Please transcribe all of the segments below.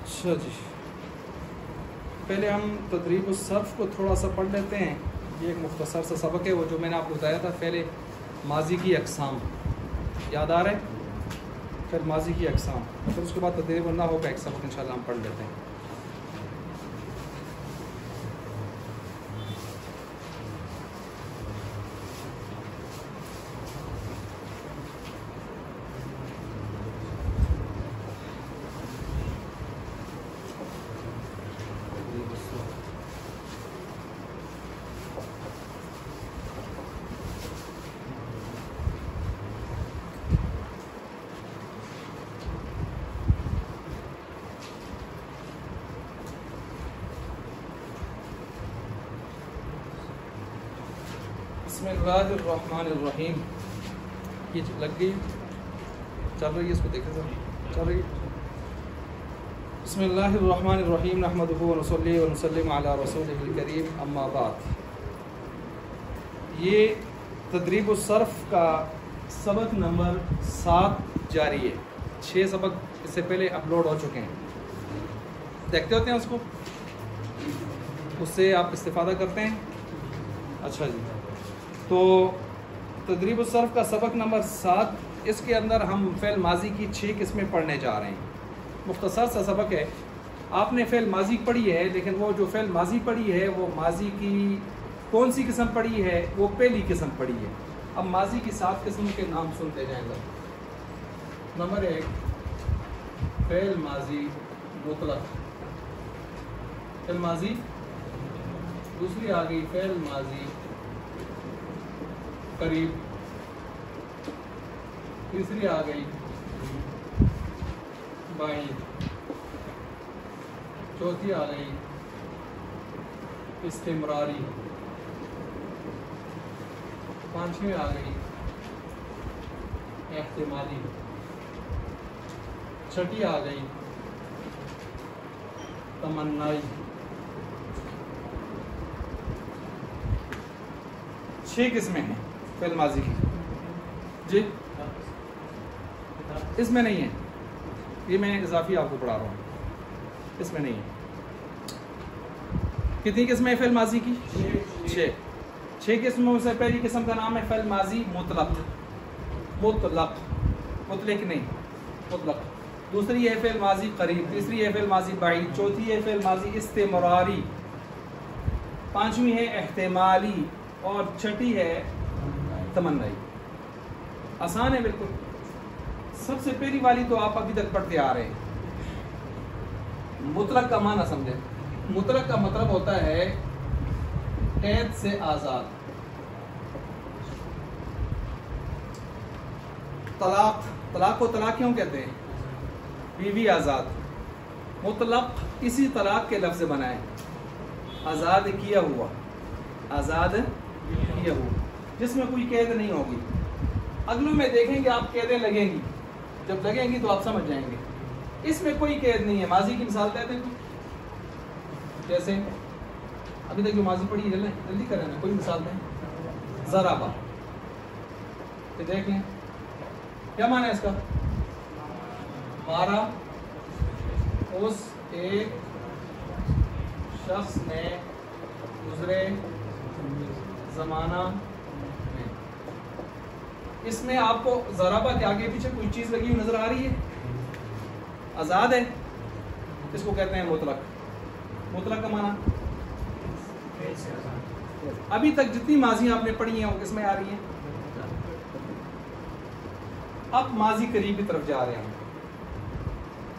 اچھا جی، پہلے ہم تدریب الصرف کو تھوڑا سا پڑھ لیتے ہیں. یہ ایک مختصر سا سبق ہے، وہ جو میں نے آپ کو بتایا تھا پہلے ماضی کی اقسام، یاد آ رہا ہے؟ پھر ماضی کی اقسام، پھر اس کے بعد تدریب نہ ہوگا ایک سبق انشاءاللہ ہم پڑھ لیتے ہیں. بسم اللہ الرحمن الرحیم. یہ لگ گئی، چل رہی ہے، اس کو دیکھیں ذرا، چل رہی ہے. بسم اللہ الرحمن الرحیم نحمدہ ونصلی ونسلم علی رسولہ الکریم، اما بعد. یہ تدریب الصرف کا سبق نمبر 7 جاری ہے. 6 سبق اس سے پہلے اپلوڈ ہو چکے ہیں، دیکھتے ہوتے ہیں اس کو، اس سے آپ استفادہ کرتے ہیں. اچھا جی، تو تدریب الصرف کا سبق نمبر 7، اس کے اندر ہم فعل ماضی کی 6 قسمیں پڑھنے جا رہے ہیں. مختصر سا سبق ہے. آپ نے فعل ماضی پڑھی ہے، لیکن وہ جو فعل ماضی پڑھی ہے وہ ماضی کی کون سی قسم پڑھی ہے؟ وہ پہلی قسم پڑھی ہے. اب ماضی کی 7 قسم کے نام سنتے جائیں گے. نمبر 1 فعل ماضی مطلق، فعل ماضی. دوسری آ گئی فعل ماضی قریب. تیسری آ گئی بعید. چوتھی آ گئی استمراری. پانچویں آ گئی احتمالی. چھٹی آ گئی تمنائی. 6 قسمیں ہیں فعل ماضی کی. جی اس میں نہیں ہے، یہ میں اضافی آپ کو پڑھا رہا ہوں، اس میں نہیں ہے. کتنی قسمیں فعل ماضی کی؟ 6 قسموں سے پہلی قسم کا نام ہے فعل ماضی مطلق. مطلق، مطلق نہیں، مطلق. دوسری ہے فعل ماضی قریب. تیسری ہے فعل ماضی بعید. چوتھی ہے فعل ماضی استمراری. پانچویں ہے احتمالی، اور چھٹی ہے تمنائی. آسان ہے بالکل. سب سے پہلی والی تو آپ ابھی تک پڑھتے آ رہے ہیں. مطلق کا معنی سمجھیں. مطلق کا مطلب ہوتا ہے قید سے آزاد. طلاق، طلاق کو طلاق کیوں کہتے ہیں؟ بیوی آزاد. مطلق اسی طلاق کے لفظ بنائے، آزاد کیا ہوا، آزاد کیا ہوا، جس میں کوئی قید نہیں ہوگی. اگلوں میں دیکھیں گے آپ قیدیں لگیں گی، جب لگیں گی تو آپ سمجھ جائیں گے. اس میں کوئی قید نہیں ہے. ماضی کی مثال دیتے ہیں جیسے ابھی تک جو ماضی پڑھی ہے، جلدی کریں نا، کوئی مثال دیں. ضربہ، تو دیکھ لیں کیا معنی ہے اس کا؟ مارا اس ایک شخص نے گزرے زمانہ میں. اس میں آپ کو ضربہ کے آگے پیچھے کوئی چیز لگی ہوئی نظر آ رہی ہے؟ آزاد ہے، اس کو کہتے ہیں مطلق. مطلق کا معنی ابھی تک جتنی ماضی آپ نے پڑھی ہیں وہ کس میں آ رہی ہیں؟ اب ماضی قریب کی طرف جا رہے ہیں.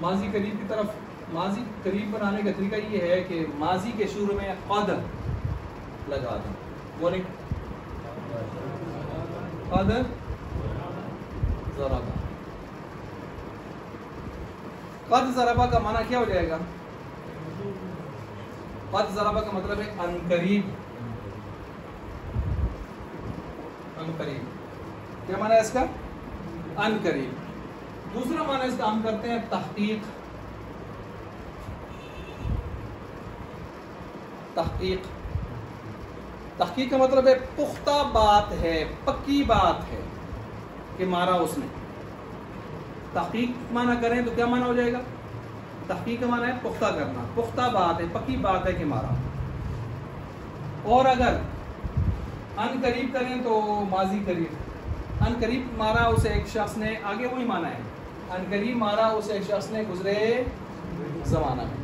ماضی قریب کی طرف. ماضی قریب بنانے کا طریقہ یہ ہے کہ ماضی کے شروع میں قد لگا دیں. بولیں قد ضربہ. قد ضربہ کا معنی کیا ہو جائے گا؟ قد ضربہ کا مطلب ہے ان قریب. ان قریب کیا معنی ہے اس کا؟ ان قریب. دوسرا معنی اس کا ہم کرتے ہیں تحقیق. تحقیق، تحقیق کا مطلب ہے پختہ بات ہے، پکی بات ہے کہ مارا اس نے. تحقیق معنی کریں تو کیا معنی ہو جائے گا؟ تحقیق کا معنی ہے پختہ کرنا، پختہ بات ہے، پکی بات ہے کہ مارا. اور اگر ان قریب کریں تو ماضی قریب، ان قریب مارا اسے ایک شخص نے، آگے وہی معنی ہے، ان قریب مارا اسے ایک شخص نے گزرے زمانہ میں.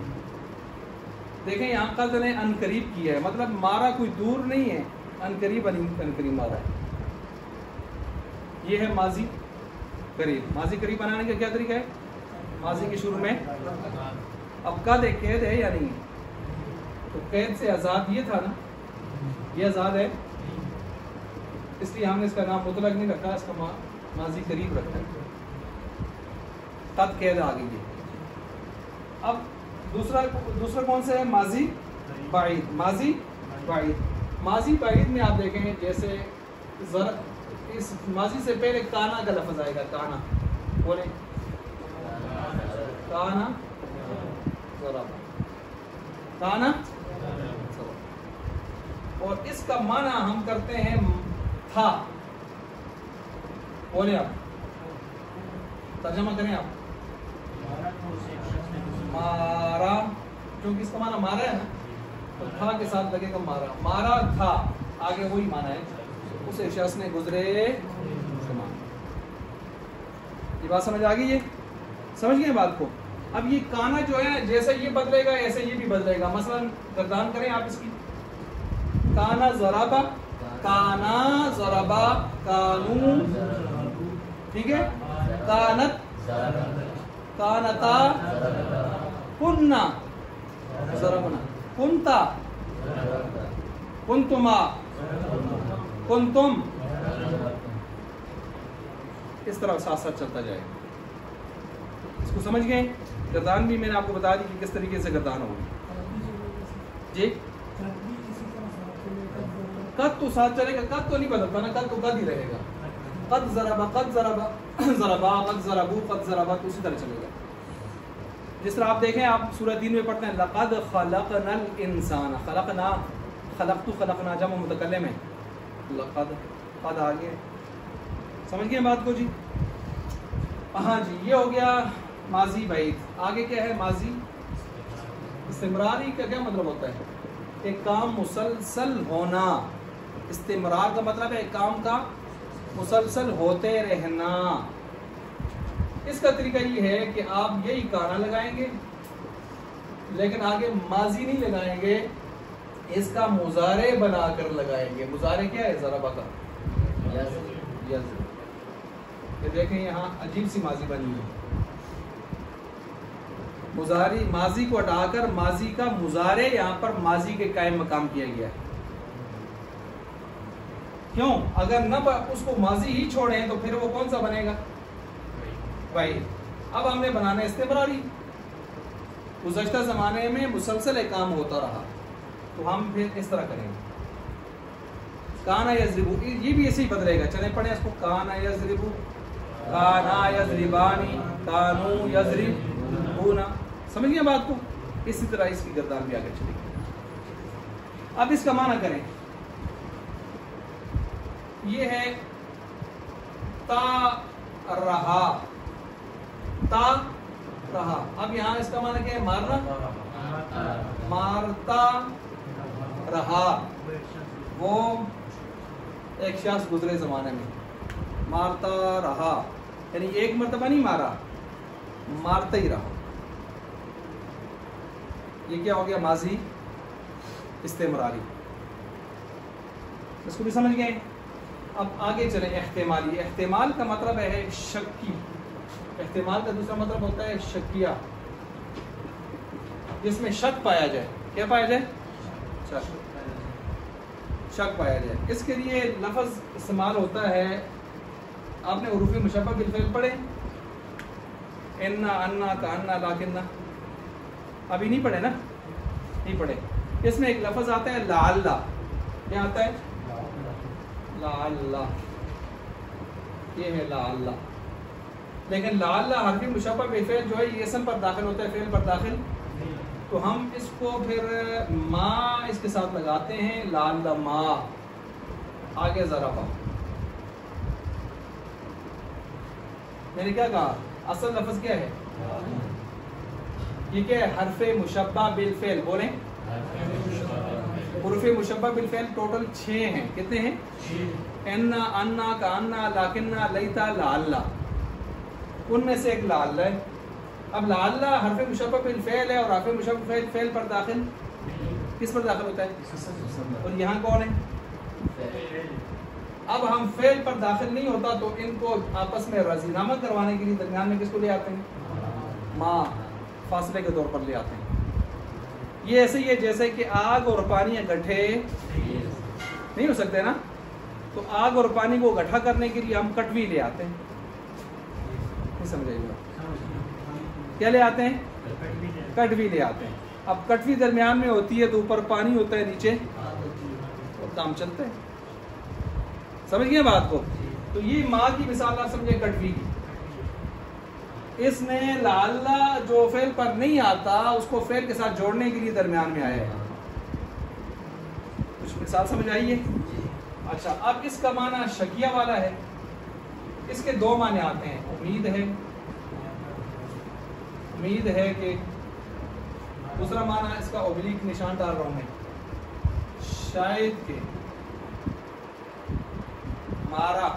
دیکھیں یہاں قد نے ان قریب کیا ہے، مطلب مارا کوئی دور نہیں ہے، ان قریب مارا ہے. یہ ہے ماضی قریب. ماضی قریب بنانے کا کیا طریقہ ہے؟ ماضی کے شروع میں اب قد ایک قید ہے یا نہیں ہے؟ تو قید سے آزاد یہ تھا نا، یہ آزاد ہے، اس لیے ہم نے اس کا نام مطلق نہیں رکھا، اس کا ماضی قریب رکھا ہے. قد قید آ گئی ہے. اب دوسرا کون سا ہے؟ ماضی بعید. ماضی بعید، ماضی بعید میں آپ دیکھیں جیسے اس ماضی سے پہلے کانا کا لفظ آئے گا. کانا بولیں، کانا ضرب، کانا ضرب. اور اس کا معنی ہم کرتے ہیں تھا. بولیں آپ، ترجمہ کریں آپ. مارا، کیونکہ اس کا معنی مارا ہے نا، تو تھا کے ساتھ لگے گا مارا. مارا تھا، آگے وہی معنی ہے، اسے شخص نے گزرے زمان. یہ بات سمجھ آ گئی ہے؟ سمجھ گئے بات کو؟ اب یہ کانا جو ہے جیسے یہ بدلے گا ایسے یہ بھی بدلے گا. مثلا گردان کریں آپ اس کی، کانا ضربا، کانا ضربا، کانو، ٹھیک ہے، کانت، کانتا، کننا ضربنا، کنتا، کنتما، کنتم، اس طرح ساتھ ساتھ چلتا جائے گا. اس کو سمجھ گئے؟ گردان بھی میں نے آپ کو بتا دی کہ کس طریقے سے گردان ہوگی. جی قد تو ساتھ چلے گا، قد تو نہیں بدلتا نا، قد تو قد ہی رہے گا. قد ضربا، قد ضربا، ضربا، قد ضربو، قد ضربا، تو اسی طرح چلے گا. جس طرح آپ دیکھیں، آپ سورہ 3 میں پڑھتے ہیں لقد خلقنا الانسان، خلقنا، خلقت، خلقنا جمع متکلم ہے، لقد، قد آگے. سمجھ گئے بات کو جی؟ ہاں جی، یہ ہو گیا ماضی بعید. آگے کیا ہے؟ ماضی استمراری کا کیا مطلب ہوتا ہے؟ ایک کام مسلسل ہونا. استمرار کا مطلب ہے ایک کام کا مسلسل ہوتے رہنا. اس کا طریقہ یہ ہے کہ آپ یہی کانا لگائیں گے لیکن آگے ماضی نہیں لگائیں گے، اس کا مضارع بنا کر لگائیں گے. مضارع کیا ہے؟ ضربہ کا. یہ دیکھیں یہاں عجیب سی ماضی بنی ہے. مضارع، ماضی کو ہٹا کر ماضی کا مضارع یہاں پر ماضی کے قائم مقام کیا گیا ہے. کیوں؟ اگر نہ اس کو ماضی ہی چھوڑیں تو پھر وہ کون سا بنے گا؟ بعید. اب ہم نے بنانا استمراری. گزشتہ زمانے میں مسلسل ایک کام ہوتا رہا تو ہم پھر اس طرح کریں گے. کانا یضربو، یہ بھی ایسے ہی بدلے گا. چلیں پڑھیں اس کو. کانا یضربو، کانا یضربانی، کانو یضربونا. سمجھ گئے بات کو؟ اسی طرح اس کی گردان بھی آگے چلے گی. اب اس کا معنی کریں. یہ ہے تا رہا، تا رہا. اب یہاں اس کا معنی کیا ہے؟ مارنا، مارتا رہا. وہ ایک شخص گزرے زمانے میں مارتا رہا، یعنی ایک مرتبہ نہیں مارا، مارتا ہی رہا. یہ کیا ہو گیا؟ ماضی استمراری. اس کو بھی سمجھ گئے؟ اب آگے چلیں. احتمالی. احتمال کا مطلب ہے شکی. احتمال کا دوسرا مطلب ہوتا ہے شکیہ، جس میں شک پایا جائے. کیا پایا جائے؟ شک، شک پایا جائے. اس کے لیے لفظ استعمال ہوتا ہے. آپ نے حروف مشبہ بالفعل پڑھے؟ انا، انا، کانا، لاکنہ. ابھی نہیں پڑھے نا؟ نہیں پڑھے. اس میں ایک لفظ آتا ہے لعل. کیا آتا ہے؟ لعل. یہ ہے لعل. لیکن لعل حرف مشبہ بالفعل جو ہے یہ اسم پر داخل ہوتا ہے، فعل پر داخل. تو ہم اس کو پھر ما اس کے ساتھ لگاتے ہیں. لعل ما. آگے ضربا. میں نے کیا کہا؟ اصل لفظ کیا ہے؟ یہ کیا ہے؟ حرف مشبہ بالفعل. بولیں حروف مشبہ بالفعل ٹوٹل 6 ہیں. کتنے ہیں؟ انا، انا، کانا، لاکنہ، لیتا، لعل. ان میں سے ایک لعل ہے. اب لعل حرف مشبہ بالفعل ہے اور حرف مشبہ بالفعل پر داخل کس پر داخل ہوتا ہے؟ اور یہاں کون ہے؟ اب ہم فعل پر داخل نہیں ہوتا تو ان کو آپس میں راضی نامہ کروانے کے لیے درمیان میں کس کو لے آتے ہیں؟ ماں. فاصلے کے طور پر لے آتے ہیں. یہ ایسے ہی ہے جیسے کہ آگ اور پانی اکٹھے نہیں ہو سکتے نا. تو آگ اور پانی کو اکٹھا کرنے کے لیے ہم کٹوی لے آتے ہیں. نہیں سمجھائیے گا کیا لے آتے ہیں؟ کٹوی لے آتے ہیں. اب کٹوی درمیان میں ہوتی ہے تو اوپر پانی ہوتا ہے, نیچے اور کام چلتا ہے. سمجھ گئے بات کو؟ تو یہ ماں کی مثال آپ سمجھیں کٹوی کی. اس نے لعل جو فعل پر نہیں آتا اس کو فعل کے ساتھ جوڑنے کے لیے درمیان میں آیا ہے. کچھ مثال سمجھ آئیے؟ اچھا اب اس کا معنی شکیہ والا ہے. اس کے 2 معنی آتے ہیں. امید ہے کہ دوسرا معنی اس کا اوبلیک نشان ڈال رہا ہوں میں, شاید کہ مارا,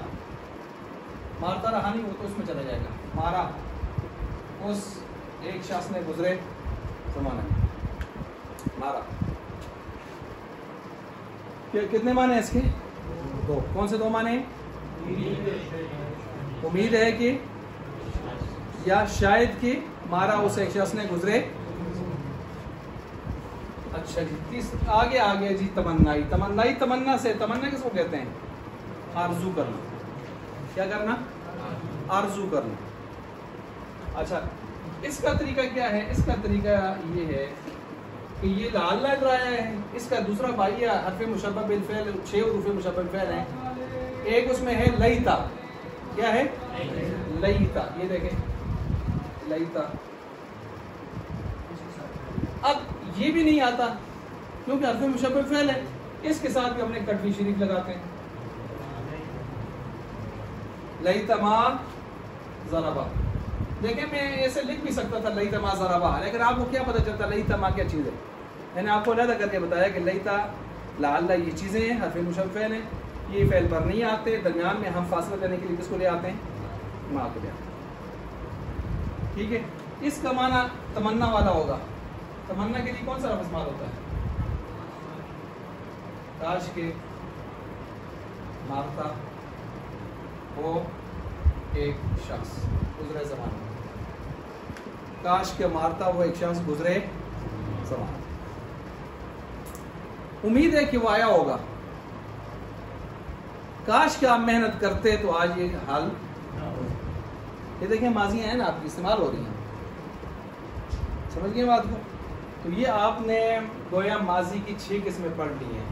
مارتا رہا نہیں وہ تو اس میں چلا جائے گا. مارا اس ایک شخص نے گزرے زمانہ مارا. کتنے معنی ہیں اس کے؟ 2. کون سے 2 معنی ہیں؟ امید ہے کہ یا شاید کہ مارا اس ایک شخص نے گزرے. اچھا جی آگے جی تمنائی. تمنا سے, تمنا کس کو کہتے ہیں؟ آرزو کرنا. کیا کرنا؟ آرزو کرنا. اچھا اس کا طریقہ کیا ہے؟ اس کا طریقہ یہ ہے کہ یہ لعل ڈرایا ہے. اس کا دوسرا بھائی حرف مشبہ بالفعل 6 حروف مشبہ بالفعل ہیں. ایک اس میں ہے لیتا. کیا ہے؟ لیتا. یہ دیکھیں لیتا. اب یہ بھی نہیں آتا کیونکہ حرف مشبہ بالفعل ہے. اس کے ساتھ بھی ہم نے کٹوی شریف لگاتے ہیں. لیتا ما ضربا. دیکھیں میں ایسے لکھ بھی سکتا تھا لیتا ما ضربا, لیکن آپ کو کیا پتہ چلتا لیتا ما کیا چیز ہے؟ میں نے آپ کو علیحدہ کر کے بتایا کہ لیتا لعل یہ چیزیں ہیں, حرف مشبہ فعل ہیں. یہ فعل پر نہیں آتے. درمیان میں ہم فاصلہ لینے کے لیے کس کو لے آتے ہیں؟ ما کو لے آتے ہیں. ٹھیک ہے. اس کا معنی تمنا والا ہوگا. تمنا کے لیے کون سا لفظ استعمال ہوتا ہے؟ کاش کے مارتا وہ ایک شخص گزرے زمانے. کاش کے مارتا وہ ایک شخص گزرے زمانے. امید ہے کہ وہ آیا ہوگا. کاش کہ آپ محنت کرتے تو آج یہ حال. یہ دیکھیں ماضیاں ہیں نا آپ کی استعمال ہو رہی ہیں. سمجھ گئے بات کو؟ تو یہ آپ نے گویا ماضی کی 6 قسمیں پڑھ لی ہیں.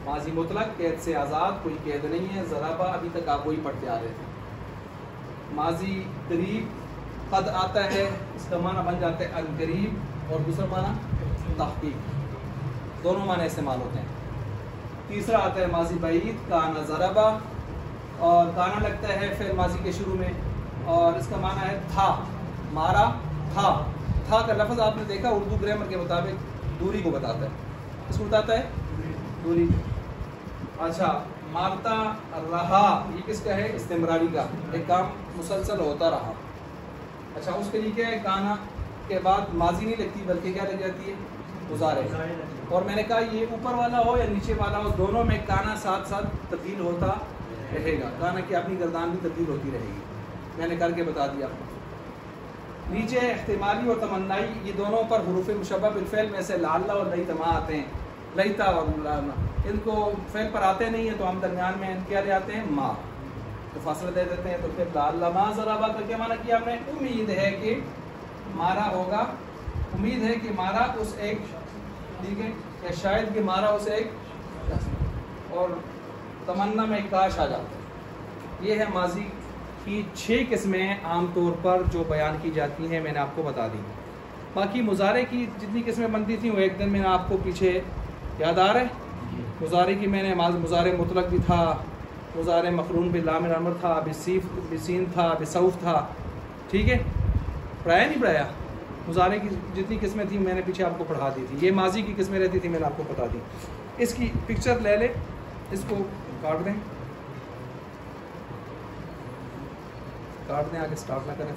ماضی مطلق, قید سے آزاد, کوئی قید نہیں ہے. ضربہ ابھی تک آپ وہی پڑھتے آ رہے تھے. ماضی قریب, قد آتا ہے, اس کا معنی بن جاتا ہے القریب, اور دوسرا معنی تحقیق. دونوں معنی استعمال ہوتے ہیں. تیسرا آتا ہے ماضی بعید, کانا ضربہ, اور کانا لگتا ہے فعل ماضی کے شروع میں, اور اس کا معنی ہے تھا, مارا تھا. تھا کا لفظ آپ نے دیکھا اردو گرامر کے مطابق دوری کو بتاتا ہے. اس کو بتاتا ہے دوری. اچھا مارتا رہا, یہ کس کا ہے؟ استمراری کا, ایک کام مسلسل ہوتا رہا. اچھا اس کے لیے کیا ہے؟ کانا کے بعد ماضی نہیں لگتی بلکہ کیا لگ جاتی ہے؟ مضارع. اور میں نے کہا یہ اوپر والا ہو یا نیچے والا ہو, دونوں میں کانا ساتھ ساتھ تبدیل ہوتا رہے گا. کانا کی اپنی گردان بھی تبدیل ہوتی رہے گی. میں نے کر کے بتا دیا. نیچے احتمالی اور تمنائی, یہ دونوں پر حروف مشبہ بالفعل میں سے لعل اور لیتا ما آتے ہیں. لیتا اور ان کو فعل پر آتے نہیں ہیں تو ہم درمیان میں کیا لے آتے ہیں؟ ما. تو فاصلہ دے دیتے ہیں. تو پھر لعل ما ضربا کا کیا معنی کیا ہم نے؟ امید ہے کہ مارا ہوگا. امید ہے کہ مارا اس ایک, ٹھیک ہے, یا شاید کہ مارا اس ایک, اور تمنا میں کاش آ جاتا ہے. یہ ہے ماضی کی 6 قسمیں عام طور پر جو بیان کی جاتی ہیں. میں نے آپ کو بتا دی. باقی مضارع کی جتنی قسمیں بنتی تھیں وہ ایک دن میں آپ کو پیچھے یاد آ رہا ہے. مضارع کی میں نے مضارع مطلق بھی تھا, مضارع مقرون باللام الامر تھا, بسین تھا, بسوف تھا. ٹھیک ہے, پڑھایا نہیں پڑھایا؟ مضارع کی جتنی قسمیں تھیں میں نے پیچھے آپ کو پڑھا دی تھی. یہ ماضی کی قسمیں رہتی تھیں میں نے آپ کو بتا دی. اس کی پکچر لے لیں, اس کو کاٹ دیں, آگے اسٹارٹ نہ کریں.